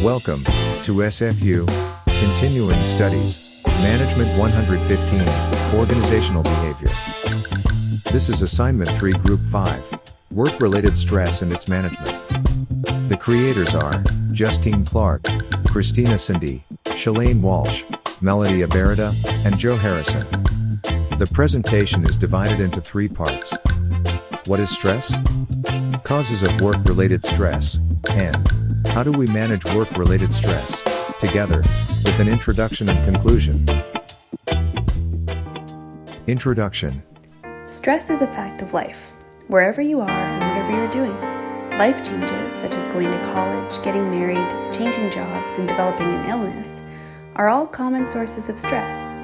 Welcome to SFU, Continuing Studies, Management 115, Organizational Behavior. This is Assignment 3 Group 5, Work-Related Stress and its Management. The creators are Justine Clark, Christina Szondy, Shalane Walsh, Melody Ebarita, and Joe Harrison. The presentation is divided into 3 parts. What is stress? Causes of work-related stress, and how do we manage work-related stress, together, with an introduction and conclusion. Introduction. Stress is a fact of life, wherever you are and whatever you're doing. Life changes, such as going to college, getting married, changing jobs, and developing an illness, are all common sources of stress.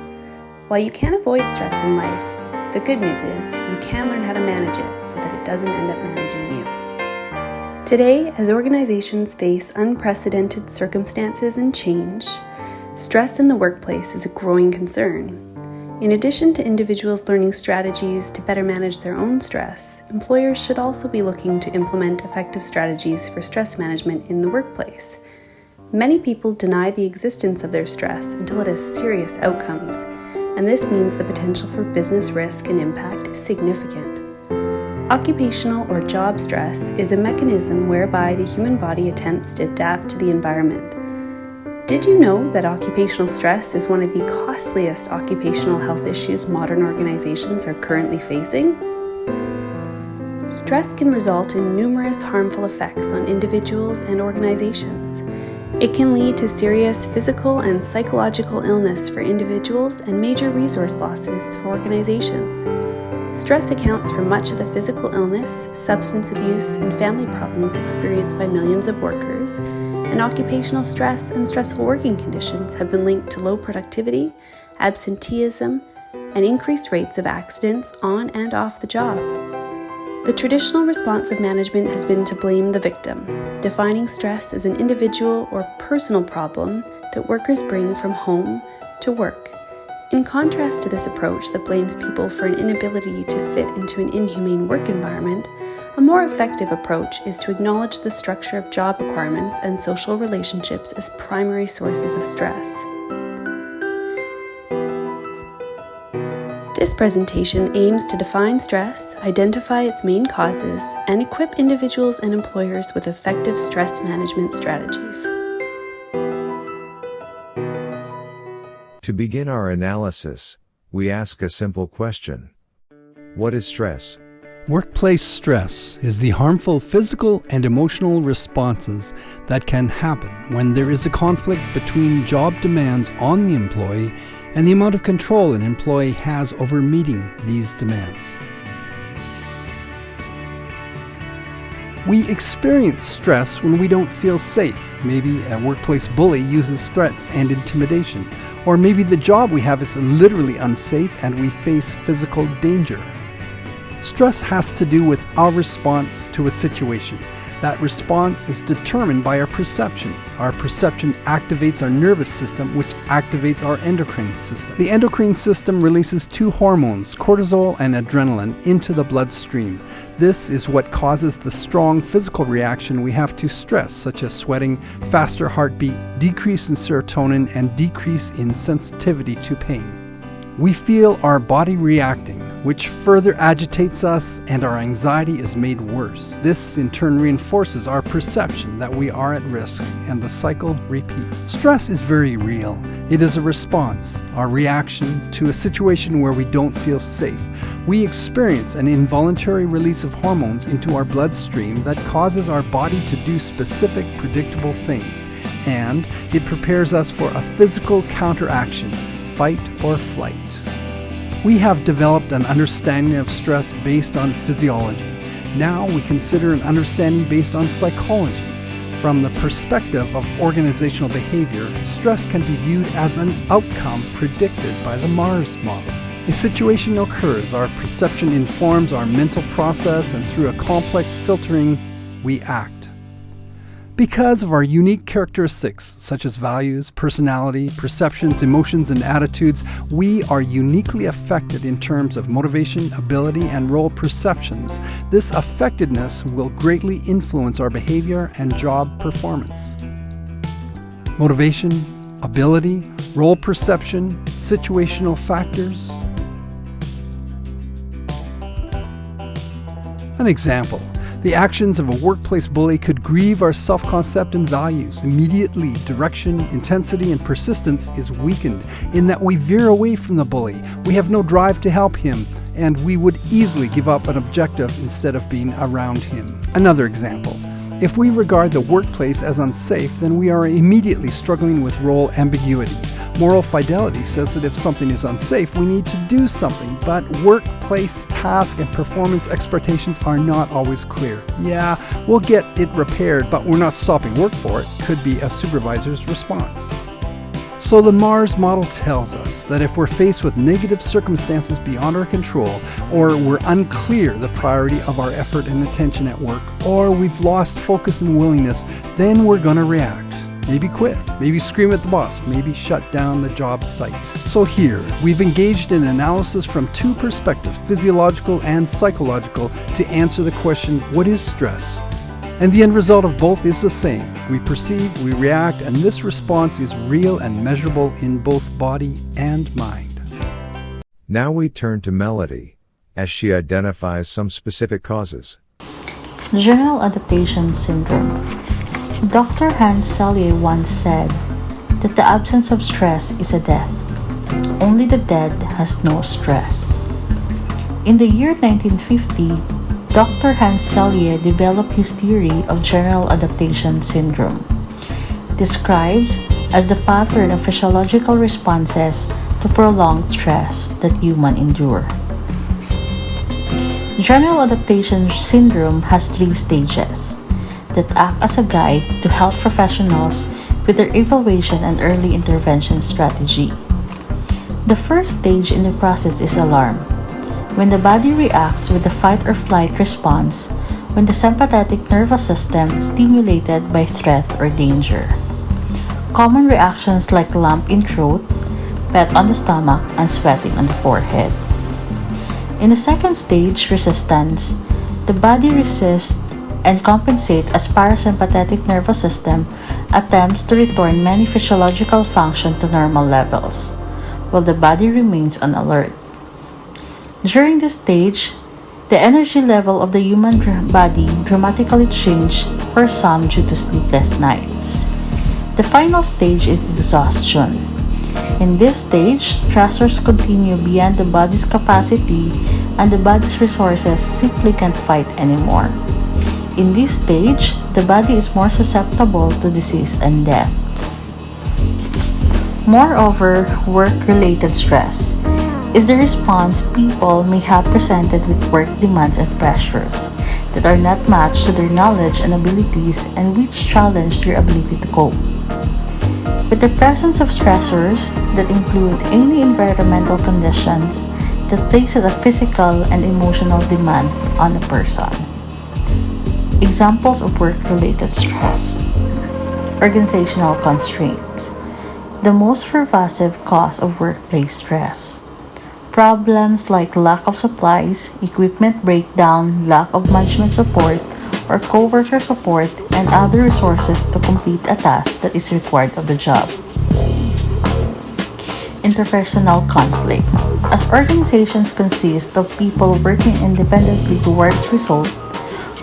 While you can't avoid stress in life, the good news is you can learn how to manage it so that it doesn't end up managing you. Today, as organizations face unprecedented circumstances and change, stress in the workplace is a growing concern. In addition to individuals learning strategies to better manage their own stress, employers should also be looking to implement effective strategies for stress management in the workplace. Many people deny the existence of their stress until it has serious outcomes, and this means the potential for business risk and impact is significant. Occupational or job stress is a mechanism whereby the human body attempts to adapt to the environment. Did you know that occupational stress is one of the costliest occupational health issues modern organizations are currently facing? Stress can result in numerous harmful effects on individuals and organizations. It can lead to serious physical and psychological illness for individuals and major resource losses for organizations. Stress accounts for much of the physical illness, substance abuse, and family problems experienced by millions of workers, and occupational stress and stressful working conditions have been linked to low productivity, absenteeism, and increased rates of accidents on and off the job. The traditional response of management has been to blame the victim, defining stress as an individual or personal problem that workers bring from home to work. In contrast to this approach that blames people for an inability to fit into an inhumane work environment, a more effective approach is to acknowledge the structure of job requirements and social relationships as primary sources of stress. This presentation aims to define stress, identify its main causes, and equip individuals and employers with effective stress management strategies. To begin our analysis, we ask a simple question. What is stress? Workplace stress is the harmful physical and emotional responses that can happen when there is a conflict between job demands on the employee and the amount of control an employee has over meeting these demands. We experience stress when we don't feel safe. Maybe a workplace bully uses threats and intimidation. Or maybe the job we have is literally unsafe and we face physical danger. Stress has to do with our response to a situation. That response is determined by our perception. Our perception activates our nervous system, which activates our endocrine system. The endocrine system releases 2 hormones, cortisol and adrenaline, into the bloodstream. This is what causes the strong physical reaction we have to stress, such as sweating, faster heartbeat, decrease in serotonin, and decrease in sensitivity to pain. We feel our body reacting, which further agitates us, and our anxiety is made worse. This in turn reinforces our perception that we are at risk, and the cycle repeats. Stress is very real. It is a response, our reaction to a situation where we don't feel safe. We experience an involuntary release of hormones into our bloodstream that causes our body to do specific, predictable things, and it prepares us for a physical counteraction, fight or flight. We have developed an understanding of stress based on physiology. Now we consider an understanding based on psychology. From the perspective of organizational behavior, stress can be viewed as an outcome predicted by the Mars model. A situation occurs, our perception informs our mental process, and through a complex filtering, we act. Because of our unique characteristics, such as values, personality, perceptions, emotions, and attitudes, we are uniquely affected in terms of motivation, ability, and role perceptions. This affectedness will greatly influence our behavior and job performance. Motivation, ability, role perception, situational factors. An example. The actions of a workplace bully could grieve our self-concept and values. Immediately, direction, intensity, and persistence is weakened in that we veer away from the bully. We have no drive to help him, and we would easily give up an objective instead of being around him. Another example. If we regard the workplace as unsafe, then we are immediately struggling with role ambiguity. Moral fidelity says that if something is unsafe, we need to do something, but workplace task and performance expectations are not always clear. Yeah, we'll get it repaired, but we're not stopping work for it, could be a supervisor's response. So the Mars model tells us that if we're faced with negative circumstances beyond our control, or we're unclear the priority of our effort and attention at work, or we've lost focus and willingness, then we're gonna react. Maybe quit, maybe scream at the boss, maybe shut down the job site. So here, we've engaged in analysis from two perspectives, physiological and psychological, to answer the question, what is stress? And the end result of both is the same. We perceive, we react, and this response is real and measurable in both body and mind. Now we turn to Melody, as she identifies some specific causes. General adaptation syndrome. Dr. Hans Selye once said that the absence of stress is a death. Only the dead has no stress. In the year 1950, Dr. Hans Selye developed his theory of general adaptation syndrome, described as the pattern of physiological responses to prolonged stress that humans endure. General adaptation syndrome has 3 stages that act as a guide to help professionals with their evaluation and early intervention strategy. The first stage in the process is alarm, when the body reacts with the fight or flight response when the sympathetic nervous system is stimulated by threat or danger. Common reactions like lump in throat, pat on the stomach, and sweating on the forehead. In the second stage, resistance, the body resists and compensates as parasympathetic nervous system attempts to return many physiological functions to normal levels, while the body remains on alert. During this stage, the energy level of the human body dramatically changes for some due to sleepless nights. The final stage is exhaustion. In this stage, stressors continue beyond the body's capacity and the body's resources simply can't fight anymore. In this stage, the body is more susceptible to disease and death. Moreover, work-related stress is the response people may have presented with work demands and pressures that are not matched to their knowledge and abilities and which challenge their ability to cope. With the presence of stressors that include any environmental conditions that places a physical and emotional demand on a person. Examples of work-related stress. Organizational constraints. The most pervasive cause of workplace stress. Problems like lack of supplies, equipment breakdown, lack of management support, or co-worker support, and other resources to complete a task that is required of the job. Interpersonal conflict. As organizations consist of people working independently towards results,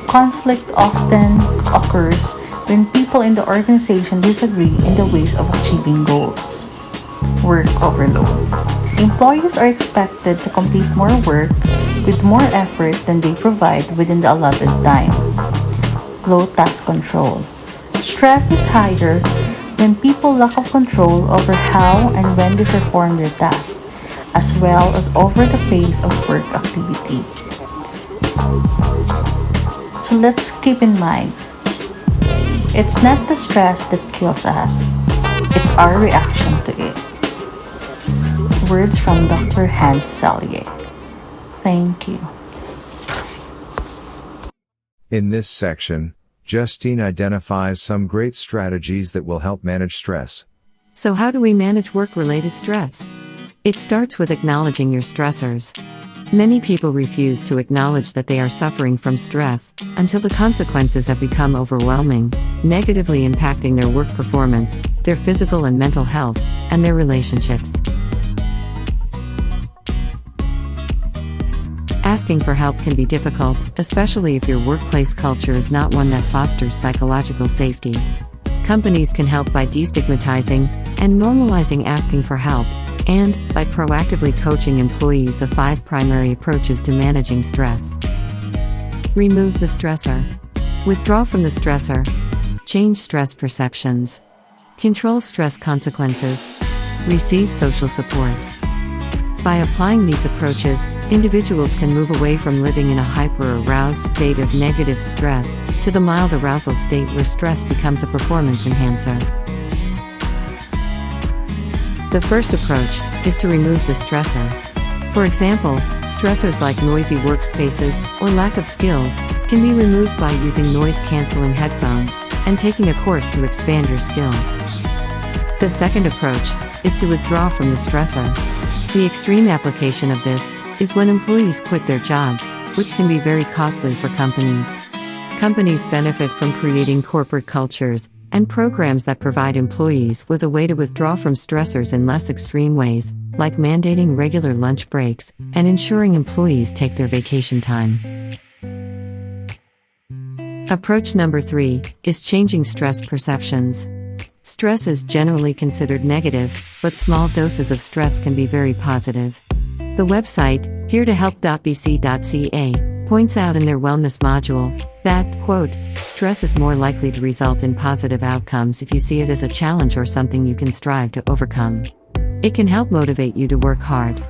conflict often occurs when people in the organization disagree in the ways of achieving goals. Work overload. Employees are expected to complete more work with more effort than they provide within the allotted time. Low task control. Stress is higher when people lack of control over how and when they perform their tasks, as well as over the pace of work activity. So let's keep in mind, it's not the stress that kills us, it's our reaction to it. Words from Dr. Hans Selye. Thank you. In this section, Justine identifies some great strategies that will help manage stress. So how do we manage work-related stress? It starts with acknowledging your stressors. Many people refuse to acknowledge that they are suffering from stress until the consequences have become overwhelming, negatively impacting their work performance, their physical and mental health, and their relationships. Asking for help can be difficult, especially if your workplace culture is not one that fosters psychological safety. Companies can help by destigmatizing and normalizing asking for help, and by proactively coaching employees the 5 primary approaches to managing stress. Remove the stressor. Withdraw from the stressor. Change stress perceptions. Control stress consequences. Receive social support. By applying these approaches, individuals can move away from living in a hyper-aroused state of negative stress to the mild arousal state where stress becomes a performance enhancer. The first approach is to remove the stressor. For example, stressors like noisy workspaces or lack of skills can be removed by using noise-canceling headphones and taking a course to expand your skills. The second approach is to withdraw from the stressor. The extreme application of this is when employees quit their jobs, which can be very costly for companies. Companies benefit from creating corporate cultures and programs that provide employees with a way to withdraw from stressors in less extreme ways, like mandating regular lunch breaks and ensuring employees take their vacation time. Approach number 3 is changing stress perceptions. Stress is generally considered negative, but small doses of stress can be very positive. The website, heretohelp.bc.ca, points out in their wellness module that, quote, stress is more likely to result in positive outcomes if you see it as a challenge or something you can strive to overcome. It can help motivate you to work hard.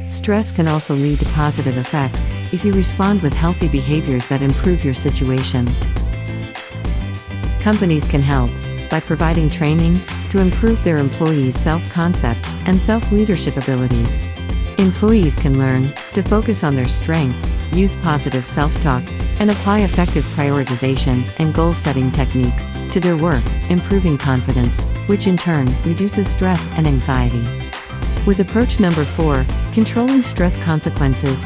Stress can also lead to positive effects if you respond with healthy behaviors that improve your situation. Companies can help by providing training to improve their employees' self-concept and self-leadership abilities. Employees can learn to focus on their strengths, use positive self-talk, and apply effective prioritization and goal-setting techniques to their work, improving confidence, which in turn reduces stress and anxiety. With approach number 4, controlling stress consequences,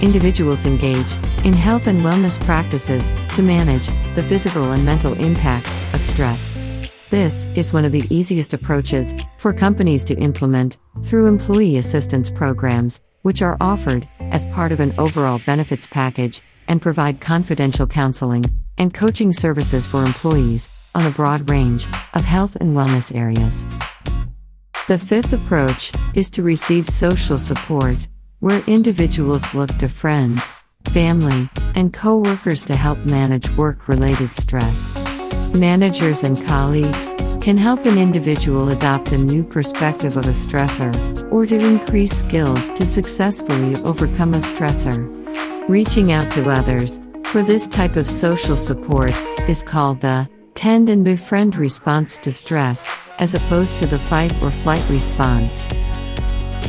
individuals engage in health and wellness practices to manage the physical and mental impacts of stress. This is one of the easiest approaches for companies to implement through employee assistance programs, which are offered as part of an overall benefits package and provide confidential counseling and coaching services for employees on a broad range of health and wellness areas. The fifth approach is to receive social support, where individuals look to friends, family, and co-workers to help manage work-related stress. Managers and colleagues can help an individual adopt a new perspective of a stressor or to increase skills to successfully overcome a stressor. Reaching out to others for this type of social support is called the tend and befriend response to stress, as opposed to the fight or flight response.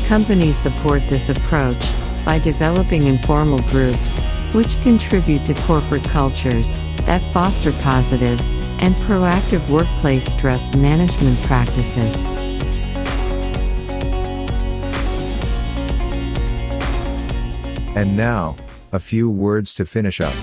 Companies support this approach by developing informal groups, which contribute to corporate cultures that foster positive and proactive workplace stress management practices. And now, a few words to finish up.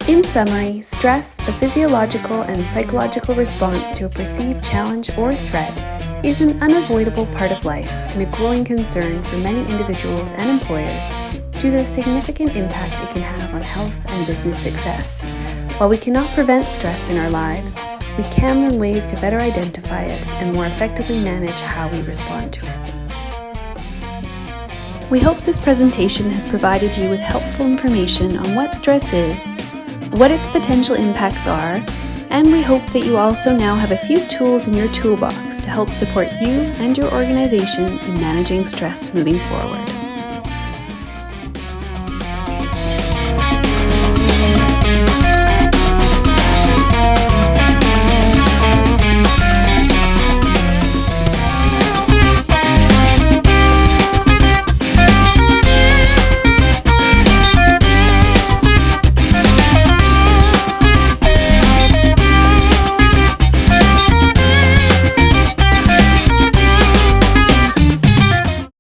In summary, stress, the physiological and psychological response to a perceived challenge or threat, is an unavoidable part of life and a growing concern for many individuals and employers due to the significant impact it can have on health and business success. While we cannot prevent stress in our lives, we can learn ways to better identify it and more effectively manage how we respond to it. We hope this presentation has provided you with helpful information on what stress is, what its potential impacts are, and we hope that you also now have a few tools in your toolbox to help support you and your organization in managing stress moving forward.